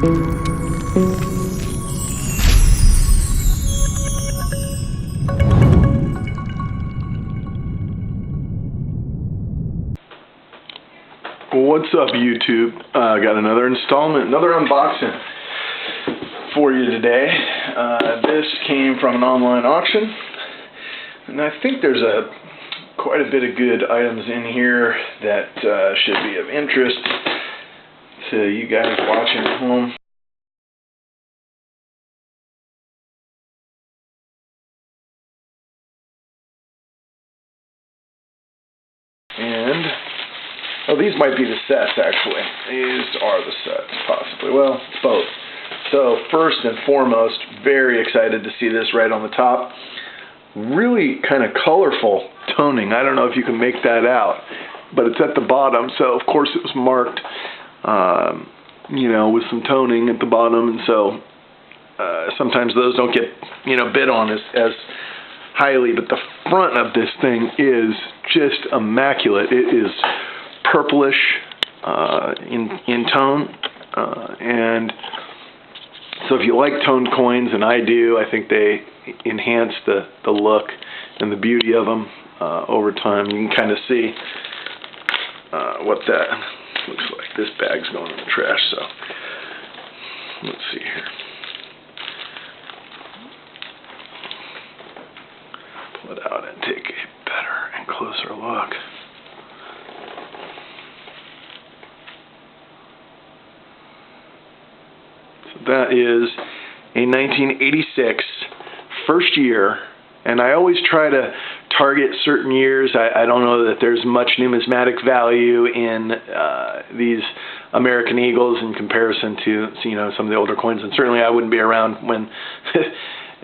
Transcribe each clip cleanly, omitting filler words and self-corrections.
What's up, YouTube? Got another installment, another unboxing for you today. This came from an online auction, and I think there's quite a bit of good items in here that should be of interest to you guys watching at home. And oh, these might be the sets, actually. These are the sets, possibly. Well, both. So, first and foremost, very excited to see this right on the top. Really kind of colorful toning. I don't know if you can make that out, but it's at the bottom. So, of course, it was marked, with some toning at the bottom. And so, sometimes those don't get, bid on as highly. But the front of this thing is just immaculate. It is purplish in tone, and so if you like toned coins, and I do, I think they enhance the look and the beauty of them over time. You can kind of see what that looks like. This bag's going in the trash, so let's see here. Pull it out and take a better and closer look. That is a 1986 first year, and I always try to target certain years. I don't know that there's much numismatic value in these American Eagles in comparison to some of the older coins, and certainly I wouldn't be around when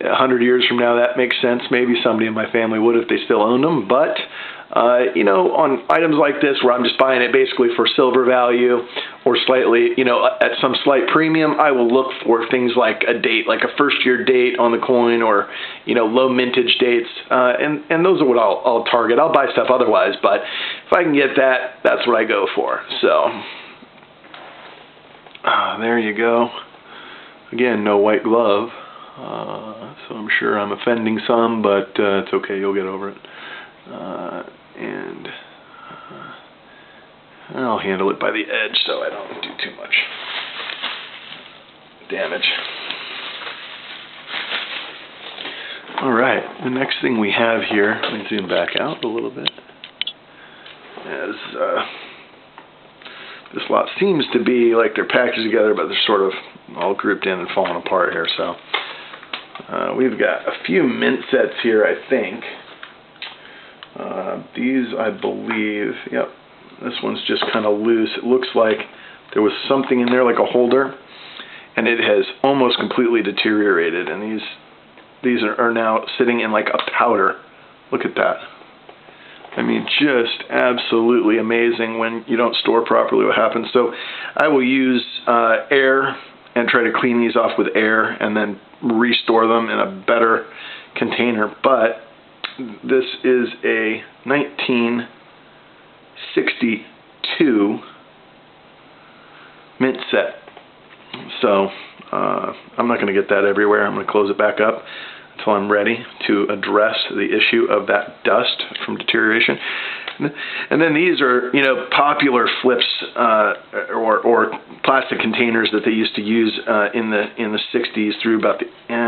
100 years from now. That makes sense. Maybe somebody in my family would if they still owned them, but on items like this where I'm just buying it basically for silver value or slightly, at some slight premium, I will look for things like a date, like a first-year date on the coin, or, low mintage dates, and those are what I'll target. I'll buy stuff otherwise, but if I can get that, that's what I go for. So, there you go. Again, no white glove, so I'm sure I'm offending some, but it's okay, you'll get over it. And I'll handle it by the edge so I don't do too much damage. Alright, the next thing we have here, let me zoom back out a little bit, is this lot seems to be like they're packaged together, but they're sort of all grouped in and falling apart here. So we've got a few mint sets here, I think. These, I believe, yep, this one's just kind of loose. It looks like there was something in there, like a holder, and it has almost completely deteriorated, and these are now sitting in like a powder. Look at that. I mean, just absolutely amazing when you don't store properly what happens. So I will use air and try to clean these off with air and then restore them in a better container, but this is a 1962 mint set. So I'm not going to get that everywhere. I'm going to close it back up until I'm ready to address the issue of that dust from deterioration. And then these are, popular flips or plastic containers that they used to use in the 60s through about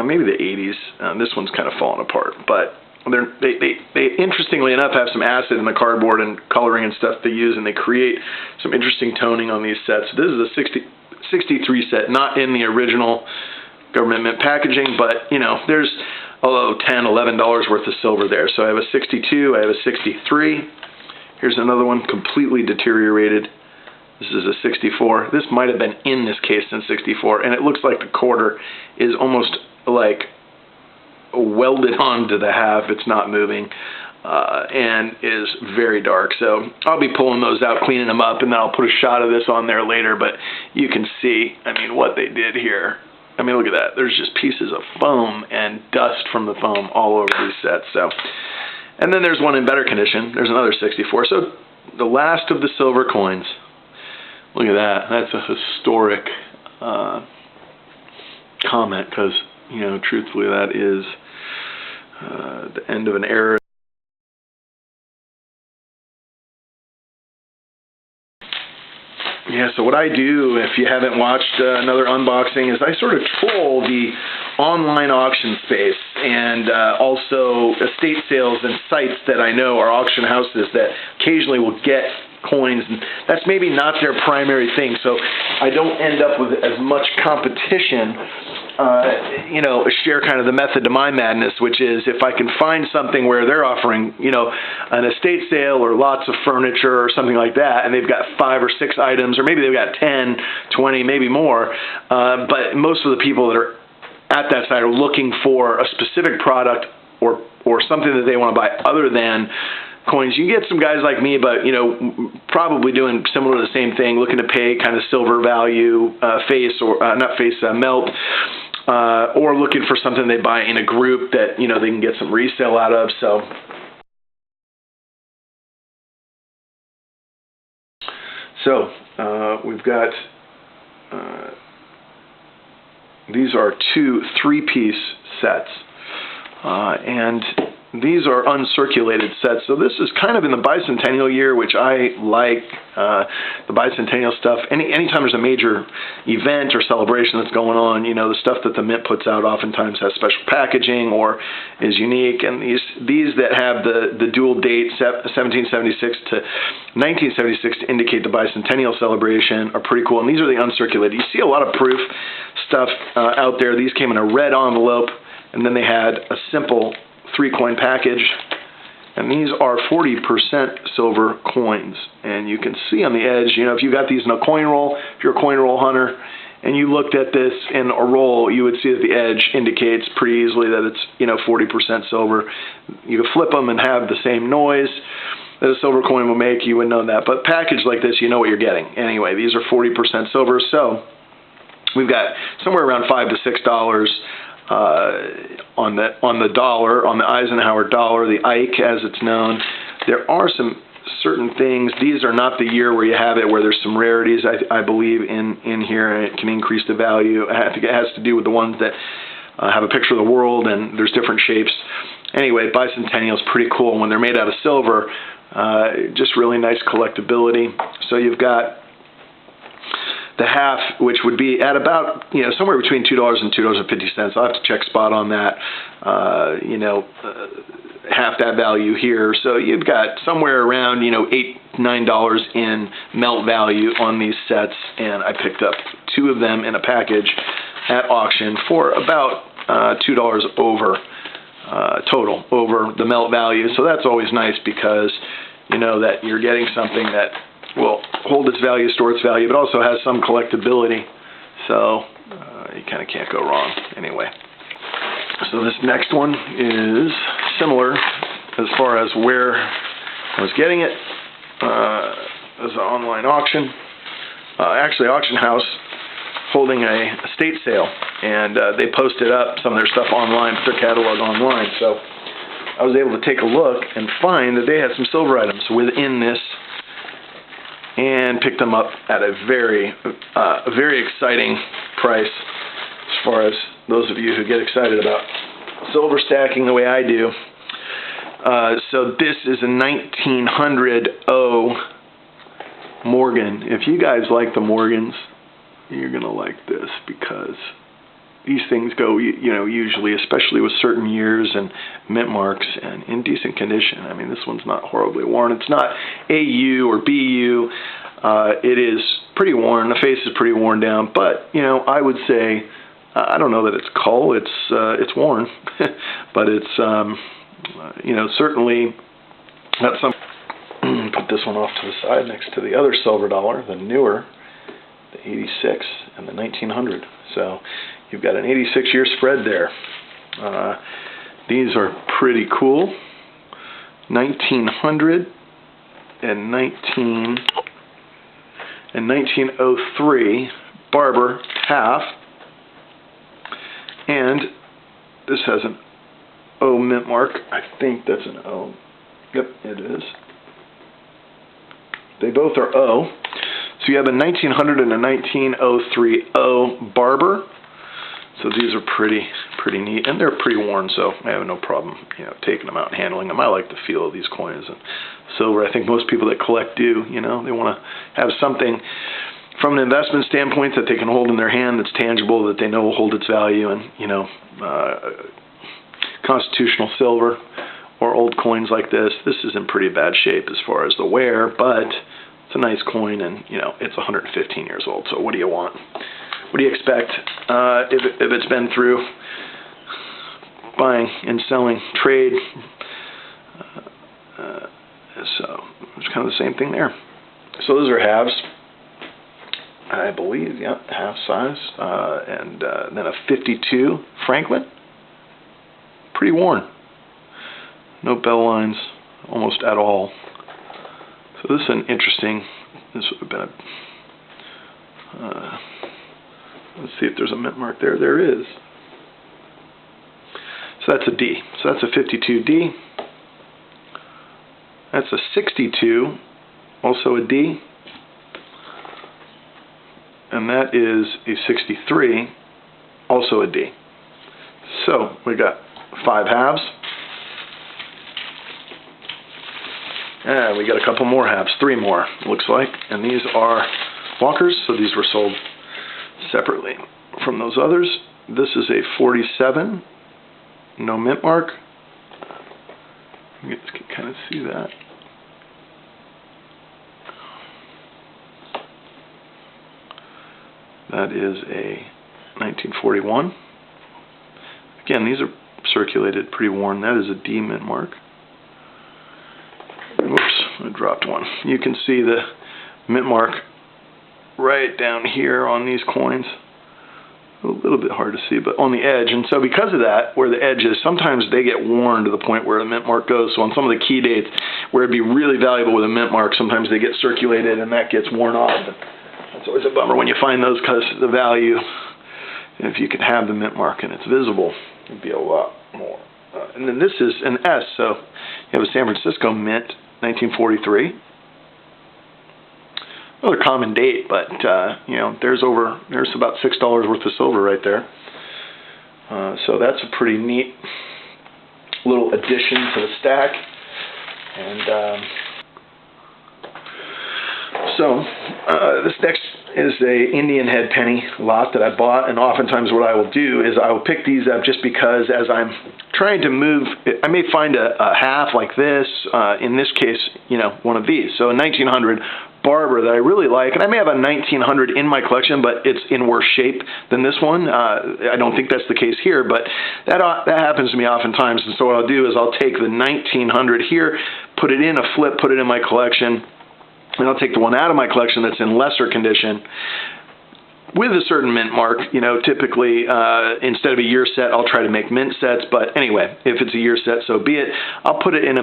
maybe the 80s. This one's kind of falling apart, but they interestingly enough have some acid in the cardboard and coloring and stuff they use, and they create some interesting toning on these sets. This is a 63 set, not in the original government mint packaging, but there's $10, $11 worth of silver there. So I have a 62, I have a 63. Here's another one completely deteriorated. This is a 64. This might have been in this case in 64, and it looks like the quarter is almost like welded onto the half. It's not moving, and is very dark. So I'll be pulling those out, cleaning them up, and then I'll put a shot of this on there later. But you can see, what they did here. Look at that. There's just pieces of foam and dust from the foam all over these sets. So, and then there's one in better condition. There's another 64. So the last of the silver coins. Look at that. That's a historic comment, because, you know, truthfully, that is the end of an era. Yeah, so what I do, if you haven't watched another unboxing, is I sort of troll the online auction space and also estate sales and sites that I know are auction houses that occasionally will get coins, and that's maybe not their primary thing, so I don't end up with as much competition. You know, share kind of the method to my madness, which is if I can find something where they're offering, you know, an estate sale or lots of furniture or something like that, and they've got 5 or 6 items, or maybe they've got 10, 20, maybe more, but most of the people that are at that site are looking for a specific product or something that they want to buy other than coins. You get some guys like me, but, you know, probably doing similar to the same thing, looking to pay kind of silver value, melt, or looking for something they buy in a group that, you know, they can get some resale out of. So we've got these are 2 3-piece sets, and these are uncirculated sets. So this is kind of in the Bicentennial year, which I like, the Bicentennial stuff. Anytime there's a major event or celebration that's going on, you know, the stuff that the Mint puts out oftentimes has special packaging or is unique. And these that have the dual date, 1776 to 1976, to indicate the Bicentennial celebration, are pretty cool. And these are the uncirculated. You see a lot of proof stuff out there. These came in a red envelope, and then they had a simple 3-coin package, and these are 40% silver coins. And you can see on the edge, you know, if you got these in a coin roll, if you're a coin roll hunter, and you looked at this in a roll, you would see that the edge indicates pretty easily that it's, you know, 40% silver. You could flip them and have the same noise that a silver coin will make. You would know that. But packaged like this, you know what you're getting. Anyway, these are 40% silver, so we've got somewhere around $5 to $6 on the dollar, on the Eisenhower dollar, the Ike as it's known. There are some certain things. These are not the year where you have it, where there's some rarities, I believe, in here, and it can increase the value. I think it has to do with the ones that have a picture of the world, and there's different shapes. Anyway, Bicentennial is pretty cool. When they're made out of silver, just really nice collectability. So you've got the half, which would be at about, you know, somewhere between $2 and $2.50. I'll have to check spot on that. You know, half that value here. So you've got somewhere around, you know, $8, $9 in melt value on these sets, and I picked up 2 of them in a package at auction for about $2 over total over the melt value. So that's always nice, because you know that you're getting something that will hold its value, store its value, but also has some collectability. So you kind of can't go wrong. Anyway, so this next one is similar as far as where I was getting it. As an online auction, actually auction house holding a estate sale, and they posted up some of their stuff online, put their catalog online. So I was able to take a look and find that they had some silver items within this, and picked them up at a very exciting price, as far as those of you who get excited about silver stacking the way I do. So this is a 1900 O Morgan. If you guys like the Morgans, you're gonna like this, because these things go, you know, usually, especially with certain years and mint marks, and in decent condition. I mean, this one's not horribly worn. It's not AU or BU. It is pretty worn. The face is pretty worn down, but, you know, I would say, I don't know that it's cull. It's worn, but it's you know, certainly not some. Put this one off to the side next to the other silver dollar, the newer, the 86 and the 1900. So you've got an 86-year spread there. These are pretty cool. 1900 and 1903 Barber half, and this has an O mint mark. I think that's an O. Yep, it is. They both are O. So you have a 1900 and a 1903 O Barber. So these are pretty neat, and they're pre-worn, so I have no problem, taking them out and handling them. I like the feel of these coins. And silver, I think most people that collect do. They want to have something from an investment standpoint that they can hold in their hand that's tangible, that they know will hold its value. And constitutional silver or old coins like this is in pretty bad shape as far as the wear, but it's a nice coin, and it's 115 years old. So what do you want? What do you expect if it's been through buying and selling, trade? So it's kind of the same thing there. So those are halves, I believe. Yeah, half size, and then a 52 Franklin, pretty worn. No bell lines almost at all. So this is an interesting. This would have been a. Let's see if there's a mint mark there. There is. So that's a D. So that's a 52D. That's a 62, also a D. And that is a 63, also a D. So we got 5 halves. And we got a couple more halves, 3 more, looks like. And these are walkers, so these were sold separately from those others. This is a 47, no mint mark. You can kind of see that. That is a 1941. Again, these are circulated, pretty worn. That is a D mint mark. Whoops, I dropped one. You can see the mint mark right down here on these coins. A little bit hard to see, but on the edge. And so because of that, where the edge is, sometimes they get worn to the point where the mint mark goes. So on some of the key dates where it'd be really valuable with a mint mark, sometimes they get circulated and that gets worn off. And that's always a bummer when you find those, because the value, if you could have the mint mark and it's visible, it'd be a lot more. And then this is an S, so you have a San Francisco mint, 1943. Another common date, but there's about $6 worth of silver right there. So that's a pretty neat little addition to the stack. And so this next is a Indian head penny lot that I bought, and oftentimes what I will do is I will pick these up just because as I'm trying to move, I may find a half like this, in this case, one of these. So a 1900 Barber that I really like, and I may have a 1900 in my collection, but it's in worse shape than this one. I don't think that's the case here, but that happens to me oftentimes, and so what I'll do is I'll take the 1900 here, put it in a flip, put it in my collection, and I'll take the one out of my collection that's in lesser condition with a certain mint mark. Typically instead of a year set, I'll try to make mint sets, but anyway, if it's a year set, so be it. I'll put it in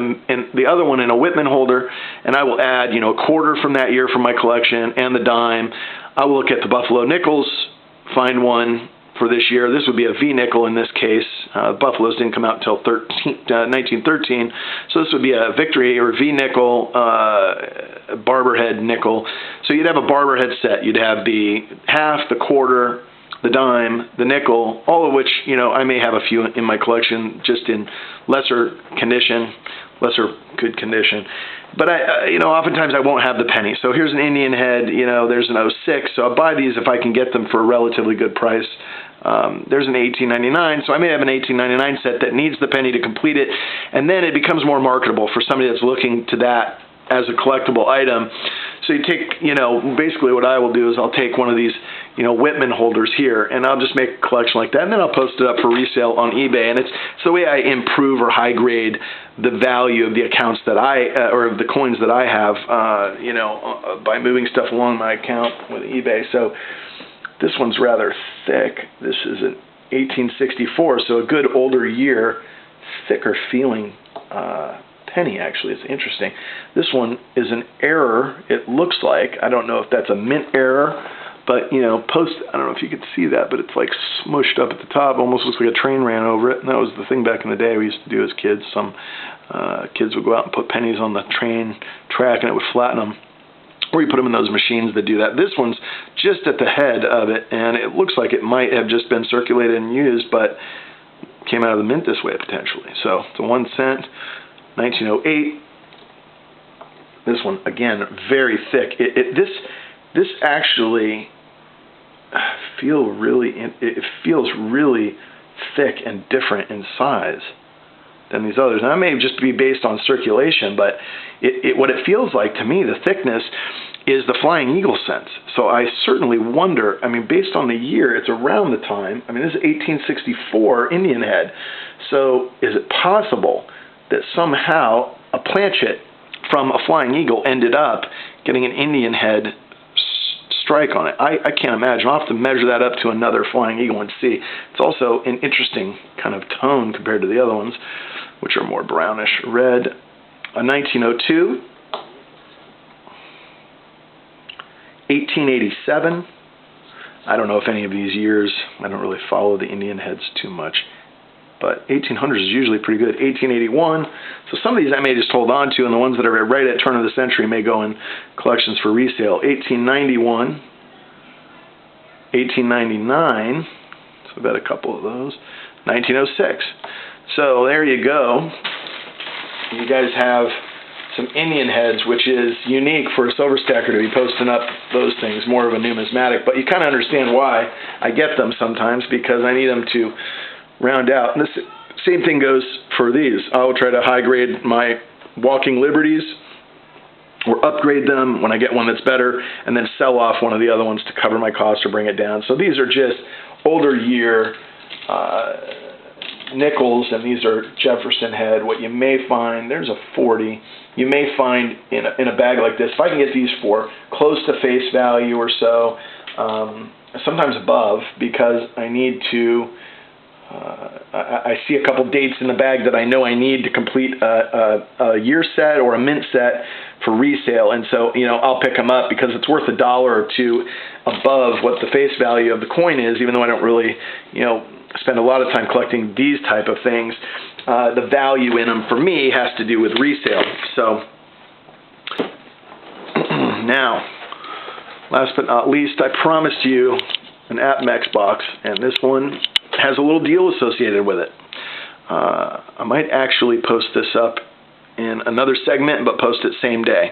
the other one in a Whitman holder, and I will add a quarter from that year from my collection and the dime. I will look at the Buffalo nickels, find one for this year. This would be a V nickel in this case. Buffaloes didn't come out until 1913, so this would be a Victory or V nickel, Barber head nickel. So you'd have a Barber head set. You'd have the half, the quarter, the dime, the nickel, all of which I may have a few in my collection just in lesser condition, lesser good condition. But oftentimes I won't have the penny. So here's an Indian head, there's an 06, so I'll buy these if I can get them for a relatively good price. There's an 1899, so I may have an 1899 set that needs the penny to complete it, and then it becomes more marketable for somebody that's looking to that as a collectible item. So you take, basically what I will do is I'll take one of these, Whitman holders here, and I'll just make a collection like that, and then I'll post it up for resale on eBay. And it's the way I improve or high grade the value of the accounts that or of the coins that I have, by moving stuff along my account with eBay. So this one's rather thick. This is an 1864, so a good older year, thicker feeling penny, actually. It's interesting. This one is an error, it looks like. I don't know if that's a mint error, but, I don't know if you could see that, but it's like smushed up at the top. Almost looks like a train ran over it. And that was the thing back in the day we used to do as kids. Some kids would go out and put pennies on the train track, and it would flatten them. or you put them in those machines that do that. This one's just at the head of it, and it looks like it might have just been circulated and used, but came out of the mint this way potentially. So it's a 1 cent, 1908. This one, again, very thick. This actually feels really thick and different in size than these others. And that may just be based on circulation, but what it feels like to me, the thickness, is the Flying Eagle scent. So I certainly wonder, I mean, based on the year, it's around the time, I mean, this is 1864 Indian head. So is it possible that somehow a planchet from a Flying Eagle ended up getting an Indian head strike on it? I can't imagine. I'll have to measure that up to another Flying Eagle and see. It's also an interesting kind of tone compared to the other ones, which are more brownish red. A 1902, 1887. I don't know if any of these years, I don't really follow the Indian heads too much, but 1800s is usually pretty good. 1881. So some of these I may just hold on to, and the ones that are right at turn of the century may go in collections for resale. 1891, 1899. So I've got a couple of those. 1906. So there you go. You guys have some Indian heads, which is unique for a silver stacker to be posting up those things, more of a numismatic. But you kind of understand why I get them sometimes, because I need them to round out. And the same thing goes for these. I'll try to high grade my walking liberties or upgrade them when I get one that's better, and then sell off one of the other ones to cover my costs or bring it down. So these are just older year nickels, and these are Jefferson head. What you may find, there's a 40, you may find in a bag like this, if I can get these for close to face value or so, sometimes above, because I need to I see a couple dates in the bag that I know I need to complete a year set or a mint set for resale, and so I'll pick them up because it's worth $1 or $2 above what the face value of the coin is, even though I don't really spend a lot of time collecting these type of things. The value in them for me has to do with resale. So now, last but not least, I promised you an AppMex box, and this one has a little deal associated with it. I might actually post this up in another segment, but post it same day.